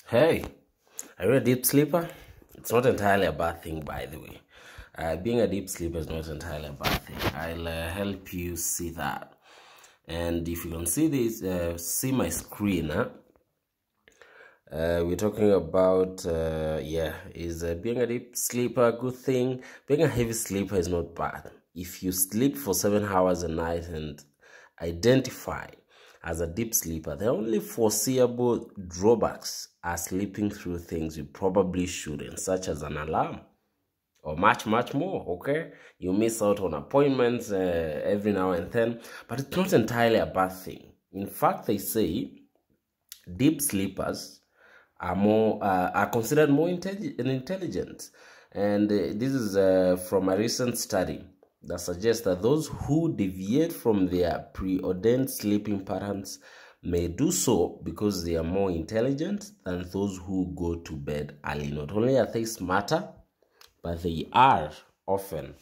Hey, are you a deep sleeper? It's not entirely a bad thing, by the way. Being a deep sleeper is not entirely a bad thing. I'll help you see that. And if you can see this, see my screen, huh? We're talking about, is being a deep sleeper a good thing? Being a heavy sleeper is not bad. If you sleep for 7 hours a night and identify as a deep sleeper, the only foreseeable drawbacks are sleeping through things you probably shouldn't, such as an alarm or much more. Okay, you miss out on appointments every now and then, but it's not entirely a bad thing. In fact, they say deep sleepers are considered more intelligent, and this is from a recent study that suggests that those who deviate from their preordained sleeping patterns may do so because they are more intelligent than those who go to bed early. Not only are they smarter, but they are often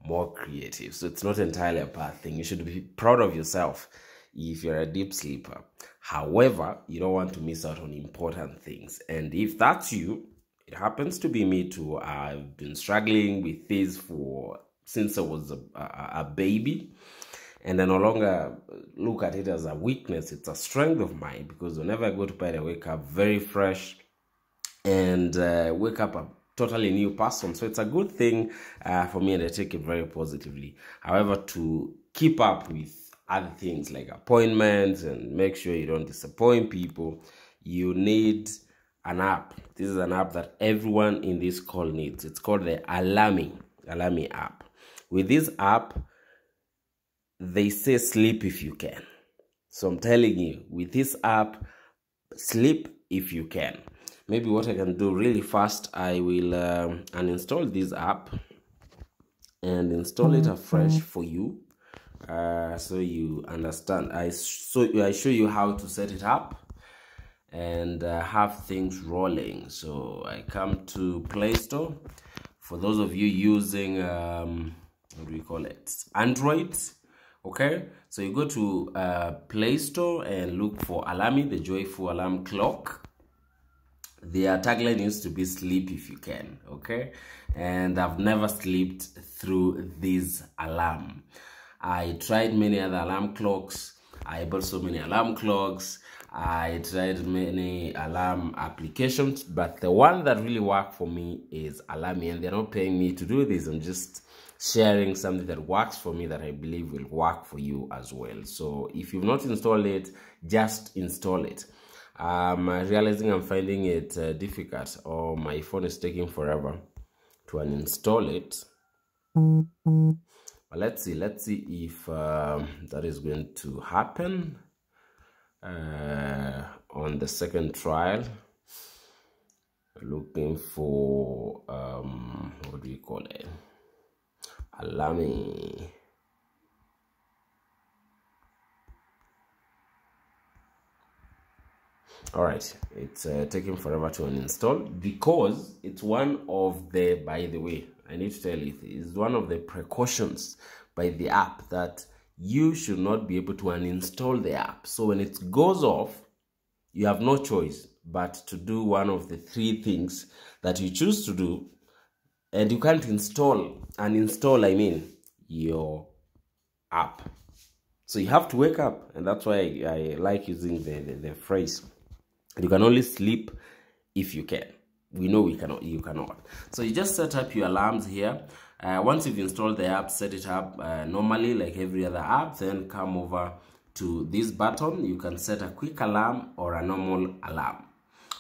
more creative. So it's not entirely a bad thing. You should be proud of yourself if you're a deep sleeper. However, you don't want to miss out on important things. And if that's you, it happens to be me too. I've been struggling with this since I was a baby. And I no longer look at it as a weakness. It's a strength of mine, because whenever I go to bed, I wake up very fresh and wake up a totally new person. So it's a good thing for me, and I take it very positively. However, to keep up with other things like appointments and make sure you don't disappoint people, you need an app. This is an app that everyone in this call needs. It's called the Alarmy app. With this app, they say sleep if you can. So I'm telling you, with this app, sleep if you can. Maybe what I can do really fast, I will uninstall this app and install it afresh for you, so you understand. I show you how to set it up and have things rolling. So I come to Play Store. For those of you using what do we call it, Android, okay, so you go to Play Store and look for Alarmy, the joyful alarm clock. Their tagline used to be sleep if you can, okay? And I've never slept through this alarm. I tried many other alarm clocks. I bought so many alarm clocks. I tried many alarm applications, but the one that really worked for me is Alarmy, and they're not paying me to do this. I'm just sharing something that works for me that I believe will work for you as well. So if you've not installed it, just install it. I'm realizing I'm finding it difficult, or my phone is taking forever to uninstall it. But let's see if that is going to happen on the second trial. Looking for what do you call it, Alarmy. All right, it's taking forever to uninstall, because it's one of the, by the way, I need to tell you, it's one of the precautions by the app that you should not be able to uninstall the app. So when it goes off, you have no choice but to do one of the three things that you choose to do, and you can't uninstall, I mean, your app. So you have to wake up, and that's why I like using the phrase, you can only sleep if you can. We know you cannot. So you just set up your alarms here. Once you've installed the app, set it up normally like every other app, then come over to this button. You can set a quick alarm or a normal alarm.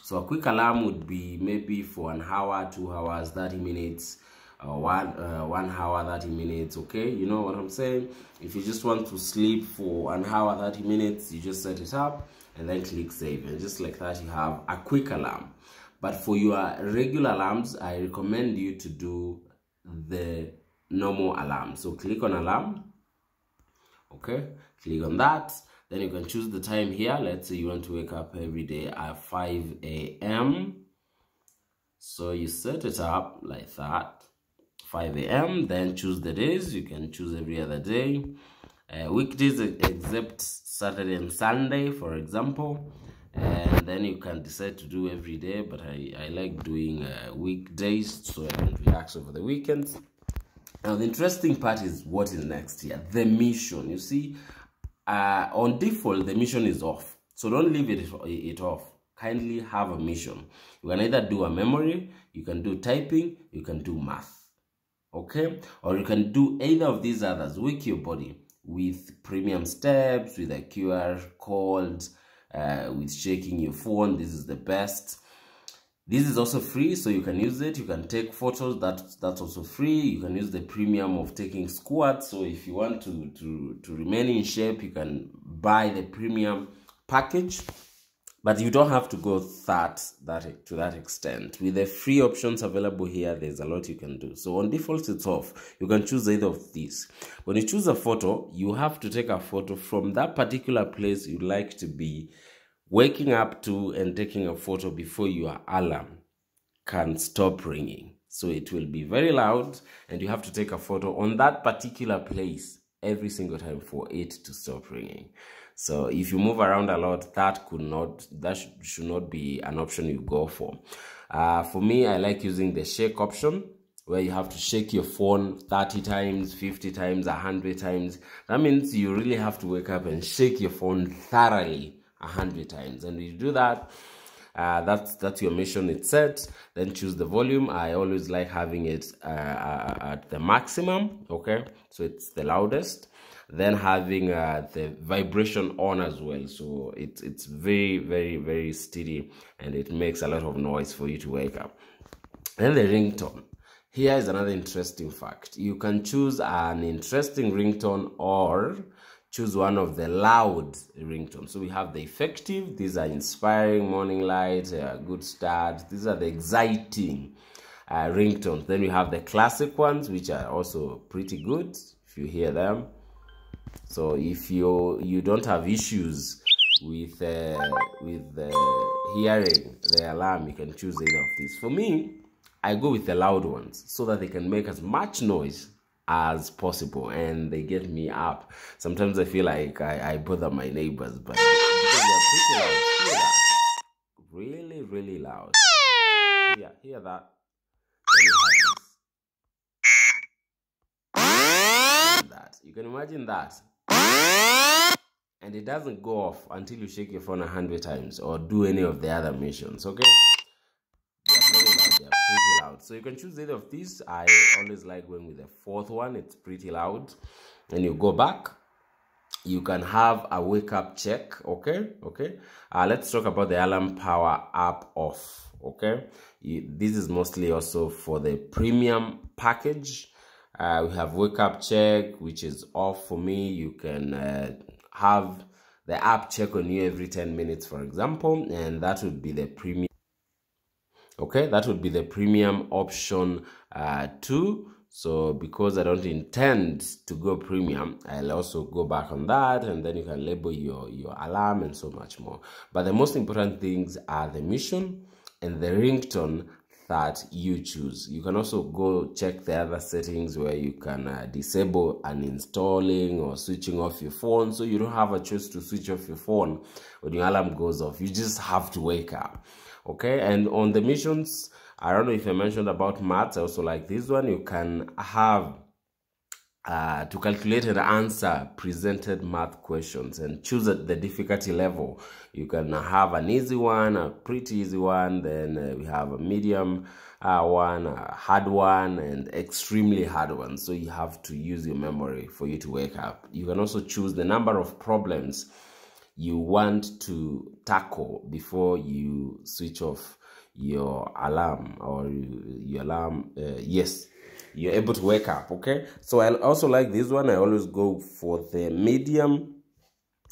So a quick alarm would be maybe for an hour, 2 hours, 30 minutes, 1 hour, 30 minutes, okay? You know what I'm saying? If you just want to sleep for an hour, 30 minutes, you just set it up and then click save, and just like that you have a quick alarm. But for your regular alarms, I recommend you to do the normal alarm. So click on alarm, okay, click on that, then you can choose the time here. Let's say you want to wake up every day at 5 a.m. so you set it up like that, 5 a.m. then choose the days. You can choose every other day, weekdays except Saturday and Sunday, for example. and then you can decide to do every day, but I like doing weekdays so I can relax over the weekends. Now the interesting part is what is next here, the mission. You see, on default the mission is off, so don't leave it off. Kindly have a mission. You can either do a memory, you can do typing, you can do math, okay, or you can do either of these others. Wake your body with premium steps, with a QR code, with shaking your phone. This is the best. This is also free, so you can use it. You can take photos. That's also free. You can use the premium of taking squats. So if you want to remain in shape, you can buy the premium package. But you don't have to go to that extent. With the free options available here, there's a lot you can do. So on default, it's off. You can choose either of these. When you choose a photo, you have to take a photo from that particular place you'd like to be waking up to, and taking a photo before your alarm can stop ringing. So it will be very loud, and you have to take a photo on that particular place every single time for it to stop ringing. So if you move around a lot, that should not be an option you go for. For me, I like using the shake option, where you have to shake your phone 30 times, 50 times, 100 times. That means you really have to wake up and shake your phone thoroughly 100 times. And when you do that, that's your mission. It's set. Then choose the volume. I always like having it at the maximum, okay, so it's the loudest. Then having the vibration on as well, so it's very, very, very steady, and it makes a lot of noise for you to wake up. Then the ringtone. Here is another interesting fact. You can choose an interesting ringtone or choose one of the loud ringtones. So we have the effective. These are inspiring, morning light, good start. These are the exciting ringtones. Then we have the classic ones, which are also pretty good if you hear them. So if you don't have issues with hearing the alarm, you can choose either of these. For me, I go with the loud ones so that they can make as much noise as possible and they get me up. Sometimes I feel like I bother my neighbors, but because they're pretty loud. Hear that? Really, really loud. Yeah, hear that? You can imagine that. And it doesn't go off until you shake your phone 100 times or do any of the other missions, okay? They are very loud, they are pretty loud. So you can choose either of these. I always like going with the fourth one. It's pretty loud. And you go back. You can have a wake up check, okay? Let's talk about the alarm power app off, okay? This is mostly also for the premium package. We have wake up check, which is off for me. You can have the app check on you every 10 minutes, for example, and that would be the premium. Okay, that would be the premium option 2. So because I don't intend to go premium, I'll also go back on that, and then you can label your alarm and so much more. But the most important things are the mission and the ringtone that you choose. You can also go check the other settings where you can disable uninstalling or switching off your phone, so you don't have a choice to switch off your phone when your alarm goes off. You just have to wake up, okay? And on the missions, I don't know if I mentioned about maths. I also like this one. You can have to calculate and answer presented math questions and choose the difficulty level. You can have an easy one, a pretty easy one, then we have a medium one, a hard one, and extremely hard one. So you have to use your memory for you to wake up. You can also choose the number of problems you want to tackle before you switch off your alarm, or your alarm yes, you're able to wake up, okay? So I also like this one. I always go for the medium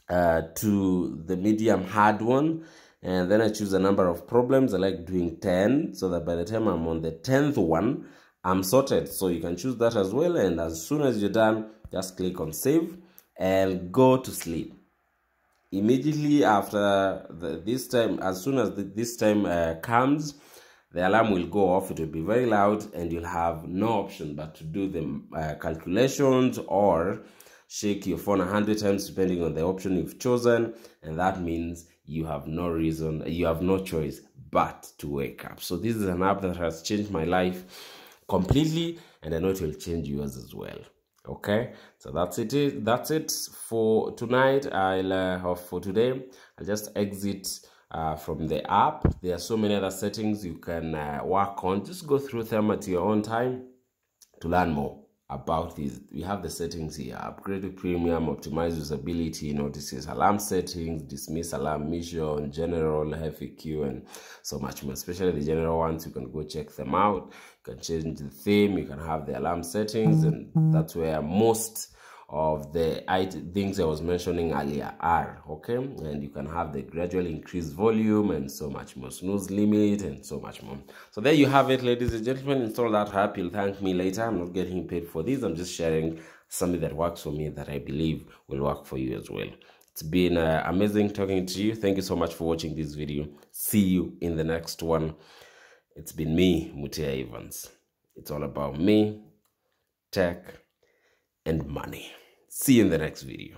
to the medium hard one, and then I choose a number of problems. I like doing 10, so that by the time I'm on the 10th one, I'm sorted. So you can choose that as well, and as soon as you're done, just click on save and go to sleep. Immediately after this time, as soon as this time comes, the alarm will go off. It will be very loud, and you'll have no option but to do the calculations or shake your phone 100 times depending on the option you've chosen, and that means you have no reason, you have no choice but to wake up. So this is an app that has changed my life completely, and I know it will change yours as well. Okay, so that's it for tonight. For today, I'll just exit from the app. There are so many other settings you can work on. Just go through them at your own time to learn more about these. We have the settings here: upgrade to premium, optimize usability, notices, alarm settings, dismiss alarm mission, general, FAQ, and so much more. Especially the general ones, you can go check them out. You can change the theme, you can have the alarm settings, and that's where most of the things I was mentioning earlier are. Okay, and you can have the gradually increased volume and so much more, snooze limit and so much more. So there you have it, ladies and gentlemen. Install that app. You'll thank me later. I'm not getting paid for this. I'm just sharing something that works for me that I believe will work for you as well. It's been amazing talking to you. Thank you so much for watching this video. See you in the next one. It's been me, Mutia Evans. It's all about me, tech, and money. See you in the next video.